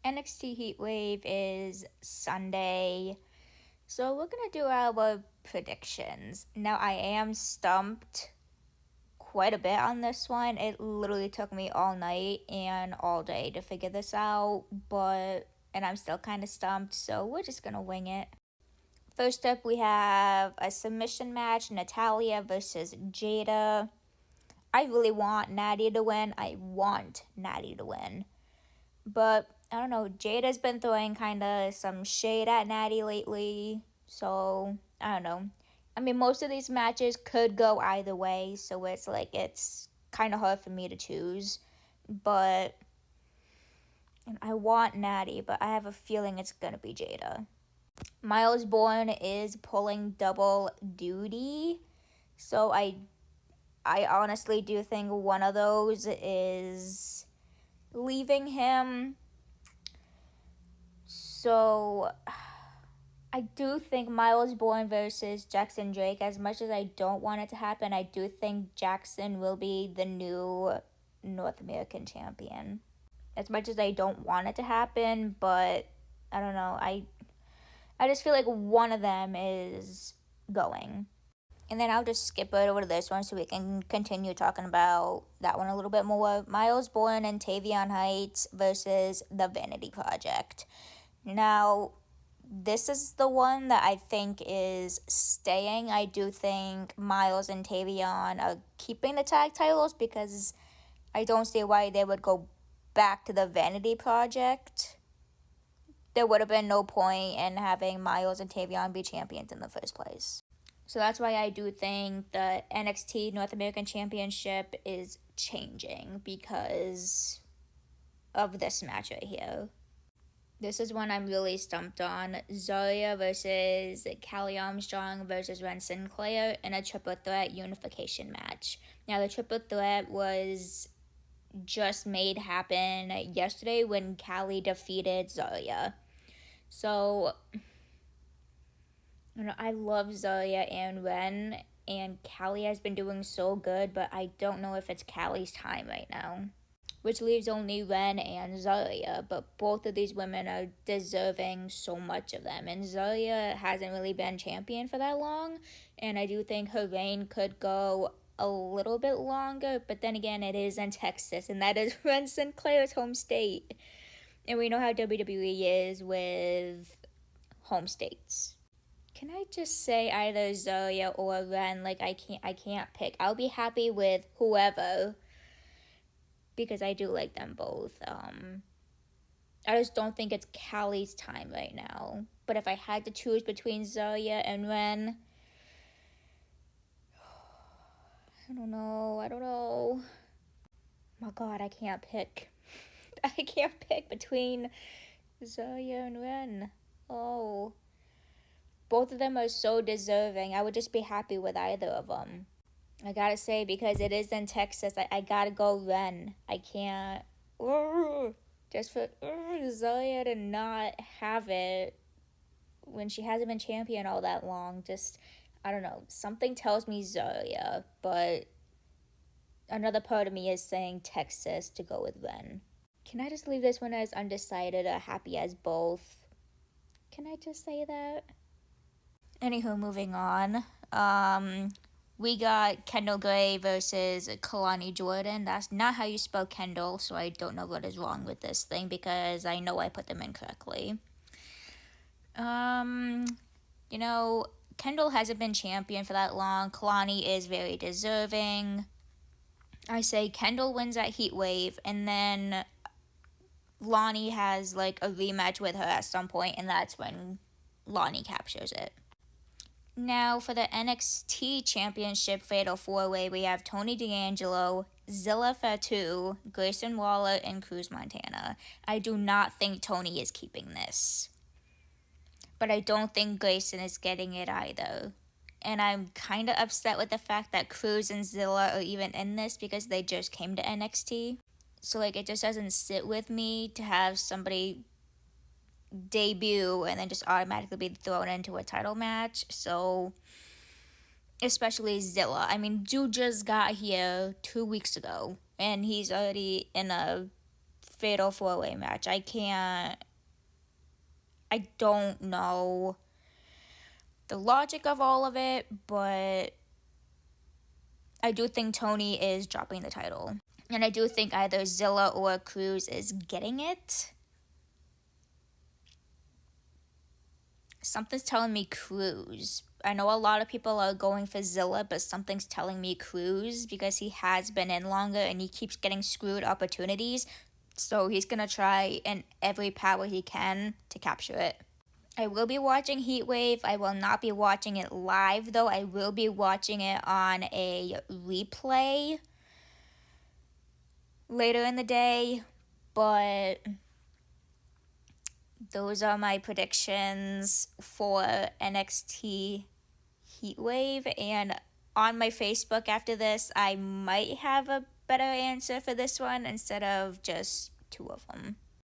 NXT Heatwave is Sunday. So we're going to do our predictions. Now, I am stumped quite a bit on this one. It literally took me all night and all day to figure this out, and I'm still kind of stumped, so we're just going to wing it. First up, we have a submission match, Natalya versus Jada. I really want Natty to win. But I don't know, Jada's been throwing kind of some shade at Natty lately, so I don't know. I mean, most of these matches could go either way, so it's kind of hard for me to choose. But and I want Natty, but I have a feeling it's gonna be Jada. Miles Bourne is pulling double duty, so I honestly do think one of those is leaving him. So I do think Miles Bourne versus Jackson Drake, as much as I don't want it to happen, I do think Jackson will be the new North American champion. As much as I don't want it to happen, but I don't know. I just feel like one of them is going. And then I'll just skip right over to this one so we can continue talking about that one a little bit more. Miles Bourne and Tavion Heights versus The Vanity Project. Now, this is the one that I think is staying. I do think Miles and Tavion are keeping the tag titles because I don't see why they would go back to The Vanity Project. There would have been no point in having Miles and Tavion be champions in the first place. So that's why I do think the NXT North American Championship is changing because of this match right here. This is one I'm really stumped on. Zarya versus Callie Armstrong versus Ren Sinclair in a triple threat unification match. Now, the triple threat was just made happen yesterday when Callie defeated Zarya. So, I love Zarya and Ren, and Callie has been doing so good, but I don't know if it's Callie's time right now. Which leaves only Ren and Zarya, but both of these women are deserving so much of them. And Zarya hasn't really been champion for that long, and I do think her reign could go a little bit longer, but then again, it is in Texas, and that is Ren Sinclair's home state. And we know how WWE is with home states. Can I just say either Zarya or Ren? I can't pick. I'll be happy with whoever, because I do like them both. I just don't think it's Callie's time right now. But if I had to choose between Zarya and Ren, I don't know. My God, I can't pick. I can't pick between Zarya and Ren. Oh. Both of them are so deserving. I would just be happy with either of them. I gotta say, because it is in Texas, I gotta go Ren. I can't. Just for Zarya to not have it when she hasn't been champion all that long. Just, I don't know. Something tells me Zarya, but another part of me is saying Texas to go with Ren. Can I just leave this one as undecided or happy as both? Can I just say that? Anywho, moving on. We got Kendall Gray versus Kalani Jordan. That's not how you spell Kendall, so I don't know what is wrong with this thing because I know I put them incorrectly. Kendall hasn't been champion for that long. Kalani is very deserving. I say Kendall wins at Heatwave, and then Lonnie has a rematch with her at some point, and that's when Lonnie captures it. Now, for the NXT Championship Fatal 4-Way, we have Tony D'Angelo, Zilla Fatu, Grayson Waller, and Cruz Montana. I do not think Tony is keeping this. But I don't think Grayson is getting it either. And I'm kind of upset with the fact that Cruz and Zilla are even in this because they just came to NXT. So, it just doesn't sit with me to have somebody debut and then just automatically be thrown into a title match. So, especially Zilla. I mean, dude just got here 2 weeks ago, and he's already in a fatal four-way match. I don't know the logic of all of it, but I do think Tony is dropping the title. And I do think either Zilla or Cruz is getting it. Something's telling me Cruz. I know a lot of people are going for Zilla, but something's telling me Cruz because he has been in longer and he keeps getting screwed opportunities. So he's going to try in every power he can to capture it. I will be watching Heatwave. I will not be watching it live, though. I will be watching it on a replay later in the day. But those are my predictions for NXT Heatwave. And on my Facebook after this, I might have a better answer for this one instead of just two of them.